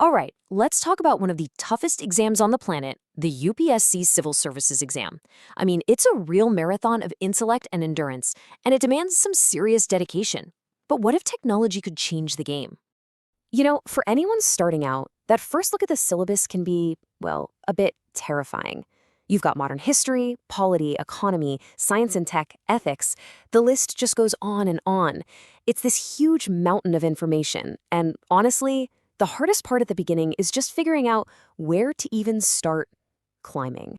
All right, let's talk about one of the toughest exams on the planet, the UPSC Civil Services exam. I mean, it's a real marathon of intellect and endurance, and it demands some serious dedication. But what if technology could change the game? For anyone starting out, that first look at the syllabus can be, well, a bit terrifying. You've got modern history, polity, economy, science and tech, ethics. The list just goes on and on. It's this huge mountain of information, and honestly, the hardest part at the beginning is just figuring out where to even start climbing.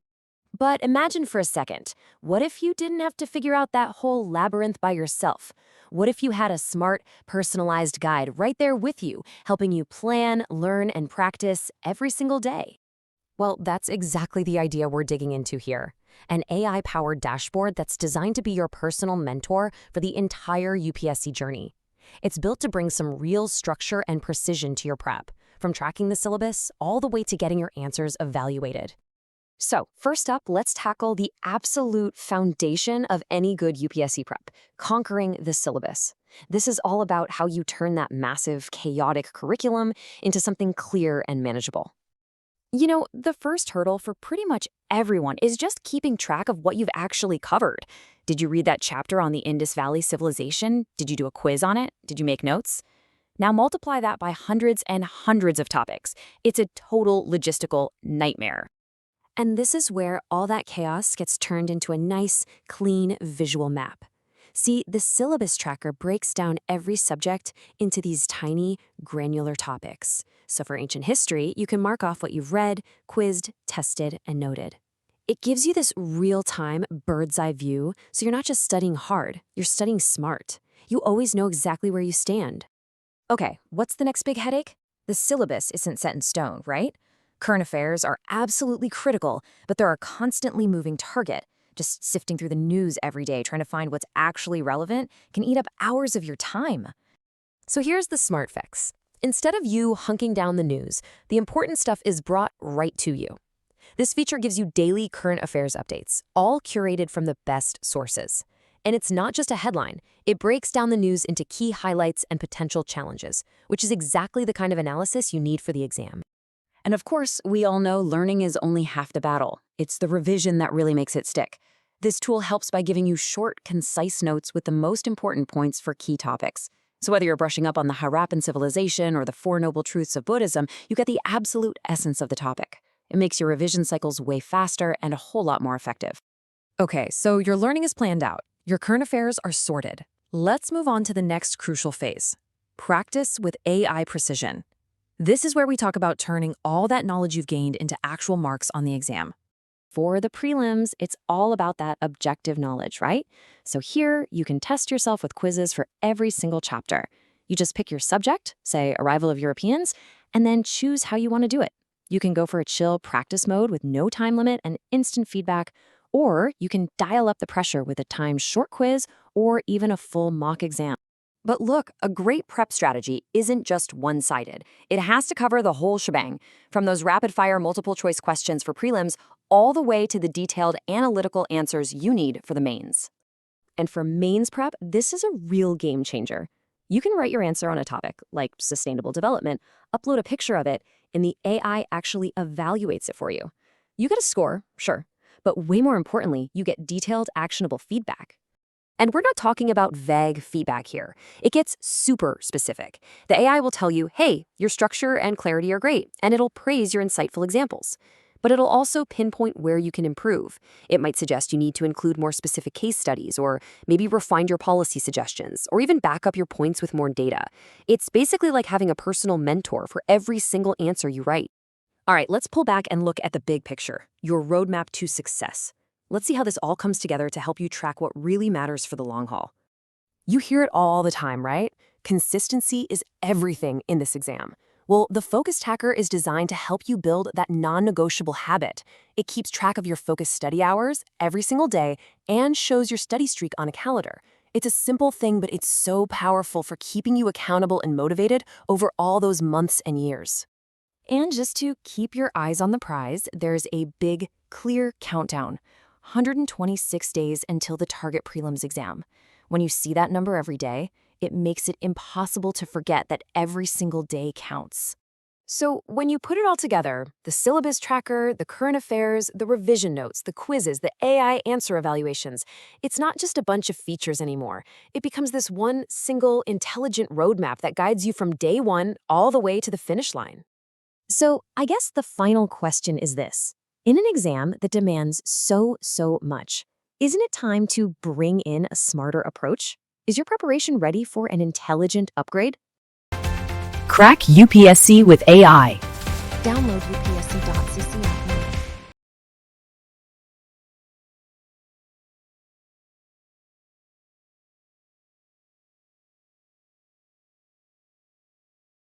But imagine for a second, what if you didn't have to figure out that whole labyrinth by yourself? What if you had a smart, personalized guide right there with you, helping you plan, learn, and practice every single day? Well, that's exactly the idea we're digging into here. An AI-powered dashboard that's designed to be your personal mentor for the entire UPSC journey. It's built to bring some real structure and precision to your prep, from tracking the syllabus all the way to getting your answers evaluated. So, first up, let's tackle the absolute foundation of any good UPSC prep, conquering the syllabus. This is all about how you turn that massive, chaotic curriculum into something clear and manageable. The first hurdle for pretty much everyone is just keeping track of what you've actually covered. Did you read that chapter on the Indus Valley civilization? Did you do a quiz on it? Did you make notes? Now multiply that by hundreds and hundreds of topics. It's a total logistical nightmare. And this is where all that chaos gets turned into a nice, clean visual map. See, the syllabus tracker breaks down every subject into these tiny, granular topics. So for ancient history, you can mark off what you've read, quizzed, tested, and noted. It gives you this real-time, bird's-eye view, so you're not just studying hard, you're studying smart. You always know exactly where you stand. Okay, what's the next big headache? The syllabus isn't set in stone, right? Current affairs are absolutely critical, but they're a constantly moving target. Just sifting through the news every day trying to find what's actually relevant can eat up hours of your time. So here's the smart fix. Instead of you hunking down the news, the important stuff is brought right to you. This feature gives you daily current affairs updates, all curated from the best sources. And it's not just a headline. It breaks down the news into key highlights and potential challenges, which is exactly the kind of analysis you need for the exam. And of course, we all know learning is only half the battle. It's the revision that really makes it stick. This tool helps by giving you short, concise notes with the most important points for key topics. So whether you're brushing up on the Harappan civilization or the Four Noble Truths of Buddhism, you get the absolute essence of the topic. It makes your revision cycles way faster and a whole lot more effective. Okay, so your learning is planned out. Your current affairs are sorted. Let's move on to the next crucial phase. Practice with AI precision. This is where we talk about turning all that knowledge you've gained into actual marks on the exam. For the prelims, it's all about that objective knowledge, right? So here, you can test yourself with quizzes for every single chapter. You just pick your subject, say Arrival of Europeans, and then choose how you want to do it. You can go for a chill practice mode with no time limit and instant feedback, or you can dial up the pressure with a timed short quiz or even a full mock exam. But look, a great prep strategy isn't just one-sided. It has to cover the whole shebang, from those rapid-fire multiple-choice questions for prelims all the way to the detailed analytical answers you need for the mains. And for mains prep, this is a real game changer. You can write your answer on a topic, like sustainable development, upload a picture of it, and the AI actually evaluates it for you. You get a score, sure, but way more importantly, you get detailed, actionable feedback. And we're not talking about vague feedback here. It gets super specific. The AI will tell you, hey, your structure and clarity are great, and it'll praise your insightful examples. But it'll also pinpoint where you can improve. It might suggest you need to include more specific case studies, or maybe refine your policy suggestions, or even back up your points with more data. It's basically like having a personal mentor for every single answer you write. All right, let's pull back and look at the big picture, your roadmap to success. Let's see how this all comes together to help you track what really matters for the long haul. You hear it all the time, right? Consistency is everything in this exam. Well, the Focused Hacker is designed to help you build that non-negotiable habit. It keeps track of your focused study hours every single day and shows your study streak on a calendar. It's a simple thing, but it's so powerful for keeping you accountable and motivated over all those months and years. And just to keep your eyes on the prize, there's a big, clear countdown. 126 days until the target prelims exam. When you see that number every day, it makes it impossible to forget that every single day counts. So, when you put it all together, the syllabus tracker, the current affairs, the revision notes, the quizzes, the AI answer evaluations, it's not just a bunch of features anymore. It becomes this one single intelligent roadmap that guides you from day one all the way to the finish line. So, I guess the final question is this. In an exam that demands so much, isn't it time to bring in a smarter approach? Is your preparation ready for an intelligent upgrade? Crack UPSC with AI. Download UPSC.cc